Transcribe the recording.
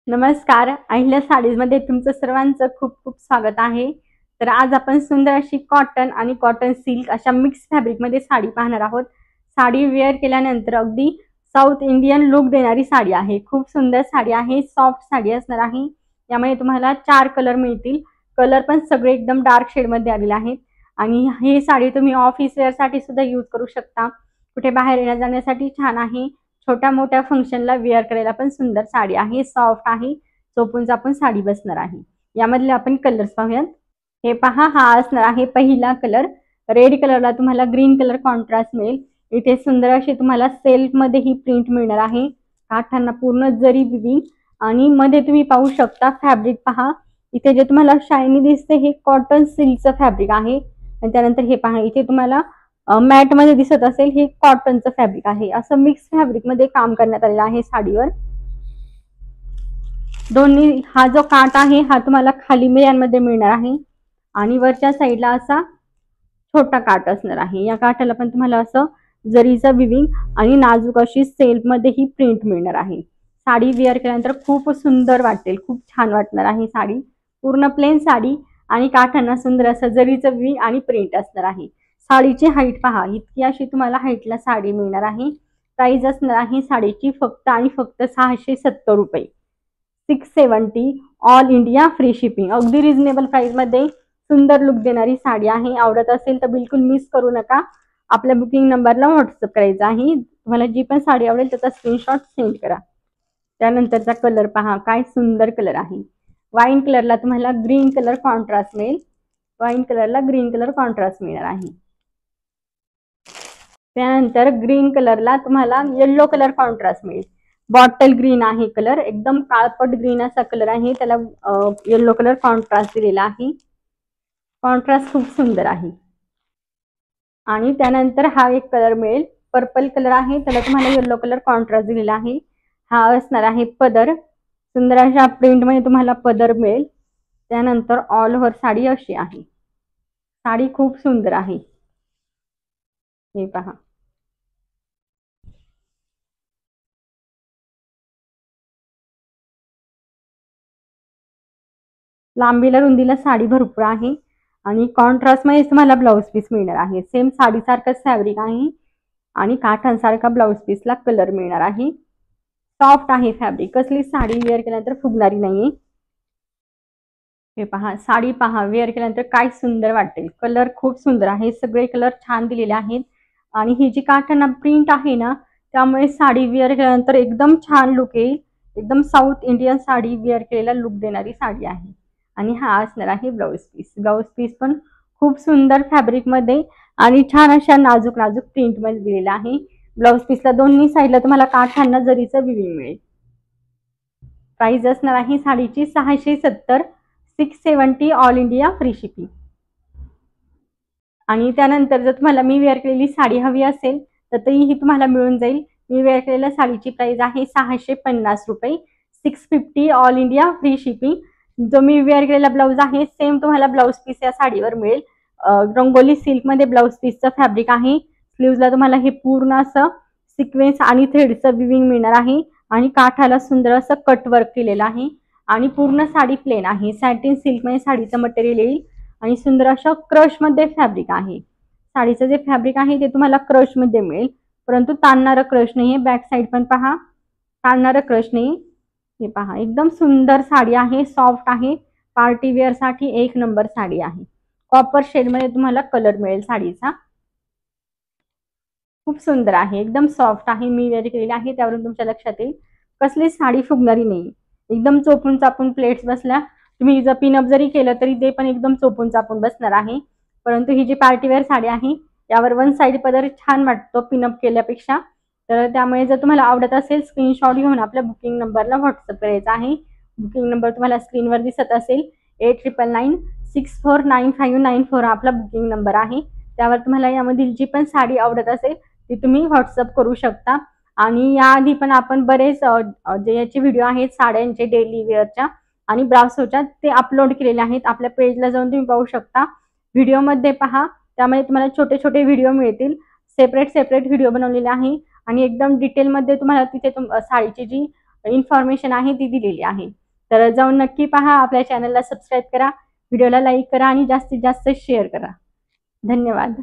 नमस्कार. अहिल्या साडीजमध्ये तुमचं सर्वांचं खूप खूप स्वागत आहे. तर आज आपण सुंदर अशी कॉटन आणि कॉटन सिल्क अशा मिक्स फॅब्रिकमध्ये साडी पाहणार आहोत. साडी वेअर केल्यानंतर अगदी साऊथ इंडियन लुक देणारी साडी आहे. खूप सुंदर साडी आहे. सॉफ्ट साडी असणार आहे. यामध्ये तुम्हाला 4 कलर मिळतील. कलर पण सगळे एकदम डार्क शेडमध्ये आलेले आहेत आणि ही साडी तुम्ही ऑफिस वेअरसाठी सुद्धा यूज करू शकता. कुठे बाहेर येण्या जाण्यासाठी छान आहे. छोट्या मोठ्या फंक्शनला वेअर करायला पण सुंदर साडी आहे. सॉफ्ट आहे. चोपून चापून साडी बसणार आहे. यामधले आपण कलर्स पाहूयात. हे पहा, हा असणार आहे पहिला कलर. रेड कलरला तुम्हाला ग्रीन कलर कॉन्ट्रास्ट मिळेल. इथे सुंदर अशी तुम्हाला सेल्फ मध्ये ही प्रिंट मिळणार आहे. काठांना पूर्ण जरी विविंग आणि मध्ये तुम्ही पाहू शकता फॅब्रिक पहा. इथे जे तुम्हाला शायनी दिसते हे कॉटन सिल्कचं फॅब्रिक आहे आणि त्यानंतर हे पहा इथे तुम्हाला मॅट मध्ये दिसत असेल हे कॉटनचं फॅब्रिक आहे. असं मिक्स फॅब्रिक मध्ये काम करण्यात आलेलं आहे साडीवर. दोन्ही हा जो काठ आहे हा तुम्हाला खाली मिऱ्यांमध्ये मिळणार आहे आणि वरच्या साईडला असा छोटा काठ असणार आहे. या काठाला पण तुम्हाला असं जरीचं विविंग आणि नाजूक अशी सेल्फ मध्ये ही प्रिंट मिळणार आहे. साडी वेअर केल्यानंतर खूप सुंदर वाटेल. खूप छान वाटणार आहे साडी. पूर्ण प्लेन साडी आणि काठांना सुंदर असं जरीचं विविंग आणि प्रिंट असणार आहे. साडीची हाईट पहा, इतकी अशी तुम्हाला हाईटला साडी मिळणार आहे. प्राइस असणार आहे साडीची फक्त आणि फक्त 670 रुपये. 670 ऑल इंडिया फ्री शिपिंग. अगदी रिझनेबल प्राइस मध्ये सुंदर लुक देणारी साडी आहे. आवडत असेल तर बिलकुल मिस करू नका. आपल्या बुकिंग नंबरला व्हॉट्सअप करायचा आहे. तुम्हाला जी पण साडी आवडेल त्याचा स्क्रीनशॉट सेंड करा. त्यानंतरचा कलर पहा, काय सुंदर कलर आहे. वाईन कलरला तुम्हाला ग्रीन कलर कॉन्ट्रास्ट मिळेल. वाईन कलरला ग्रीन कलर कॉन्ट्रास्ट मिळणार आहे. त्यानंतर ग्रीन कलरला तुम्हाला येलो कलर कॉन्ट्रास्ट मिळेल. बॉटल ग्रीन आहे कलर, एकदम काळपट ग्रीन असा कलर आहे. त्याला येलो कलर कॉन्ट्रास्ट दिलेला आहे. कॉन्ट्रास्ट खूप सुंदर आहे. आणि त्यानंतर हा एक कलर मिळेल, पर्पल कलर आहे. त्याला तुम्हाला येलो कलर कॉन्ट्रास्ट दिलेला आहे. हा असणार आहे पदर. सुंदर अशा प्रिंट मध्ये तुम्हाला पदर मिळेल. त्यानंतर ऑल ओव्हर साडी अशी आहे. साडी खूप सुंदर आहे. हे पहा, लांबीला रुंदीला साडी भरपूर आहे आणि कॉन्ट्रास्ट मध्ये तुम्हाला ब्लाउज पीस मिळणार आहे. सेम साडीसारखंच फॅब्रिक आहे आणि काठांसारखा ब्लाउज पीसला कलर मिळणार आहे. सॉफ्ट आहे फॅब्रिक. कसली साडी वेअर केल्यानंतर फुगणारी नाहीये. हे पहा, साडी पहा वेअर केल्यानंतर काय सुंदर वाटेल. कलर खूप सुंदर आहे. सगळे कलर छान दिलेले आहेत आणि ही जी काठांना प्रिंट आहे ना त्यामुळे साडी वेअर केल्यानंतर एकदम छान लुक येईल. एकदम साऊथ इंडियन साडी वेअर केलेला लुक देणारी साडी आहे. आणि हा असणार आहे ब्लाउज पीस. ब्लाउज पीस पण खूप सुंदर फॅब्रिक मध्ये आणि छान अशा नाजूक नाजूक प्रिंट मध्ये दिलेला आहे. ब्लाउज पीसला दोन्ही साईडला तुम्हाला काठांना जरीचं विविंग मिळेल. प्राइस असणार आहे साडीची 670. 670 ऑल इंडिया फ्री शिपिंग. आणि त्यानंतर जर तुम्हाला मी वेअर केलेली साडी हवी असेल तर ही तुम्हाला मिळून जाईल. मी वेअर केलेल्या साडीची प्राइस आहे 650 रुपये. 650 ऑल इंडिया फ्री शिपिंग. जो मी वेअर केलेला ब्लाउज आहे सेम तुम्हाला ब्लाउज पीस या साडीवर मिळेल. रंगोली सिल्क मध्ये ब्लाउज पीसचं फॅब्रिक आहे. स्लीव्हजला तुम्हाला हे पूर्ण असं सिक्वेन्स आणि थ्रेडचं विविंग मिळणार आहे आणि काठाला सुंदर असं कट वर्क केलेलं आहे आणि पूर्ण साडी प्लेन आहे. सॅटिन सिल्क मध्ये साडीचं मटेरियल येईल आणि सुंदर अशा क्रश मध्ये फॅब्रिक आहे. साडीचं जे फॅब्रिक आहे ते तुम्हाला क्रश मध्ये मिळेल, परंतु ताणणारं क्रश नाहीये. बॅक साईड पण पहा, ताणणारं क्रश नाही. हे पहा, एकदम सुंदर साडी आहे. सॉफ्ट आहे. पार्टी वेअर साठी एक नंबर साडी आहे. कॉपर शेड मध्ये तुम्हाला कलर मिळेल साडीचा. खूप सुंदर आहे. एकदम सॉफ्ट आहे. मी वेअर केलेली आहे त्यावरून तुमच्या लक्षात येईल कसली साडी फुगणारी नाही. एकदम चोपून चापून प्लेट्स बसल्या. तुम्ही जर पिनअप जरी केलं तरी ते पण एकदम चोपून चापून बसणार आहे. परंतु ही जी पार्टीवेअर साडी आहे यावर वन साइड पदर छान वाटतो पिनअप केल्यापेक्षा. तर त्यामुळे जर तुम्हाला आवडत असेल स्क्रीनशॉट घेऊन आपल्या बुकिंग नंबरला व्हॉट्सअप करायचा आहे. बुकिंग नंबर तुम्हाला स्क्रीनवर दिसत असेल. 8999649594 हा आपला बुकिंग नंबर आहे. त्यावर तुम्हाला यामधील जी पण साडी आवडत असेल ती तुम्ही व्हॉट्सअप करू शकता. आणि याआधी पण आपण बरेच जे याचे व्हिडिओ आहेत साड्यांचे डेली वेअरच्या आणि ब्रासोच्या ते अपलोड केलेले आहेत. आपल्या पेजला जाऊन तुम्ही पाहू शकता. व्हिडिओमध्ये पहा, त्यामध्ये तुम्हाला छोटे छोटे व्हिडिओ मिळतील. सेपरेट व्हिडिओ बनवलेले आहे आणि एकदम डिटेलमध्ये तुम्हाला तिथे साडीची जी इन्फॉर्मेशन आहे ती दिलेली आहे. तर जाऊन नक्की पहा, आपल्या चॅनलला सबस्क्राईब करा, व्हिडिओला लाईक करा आणि जास्तीत जास्त शेअर करा. धन्यवाद.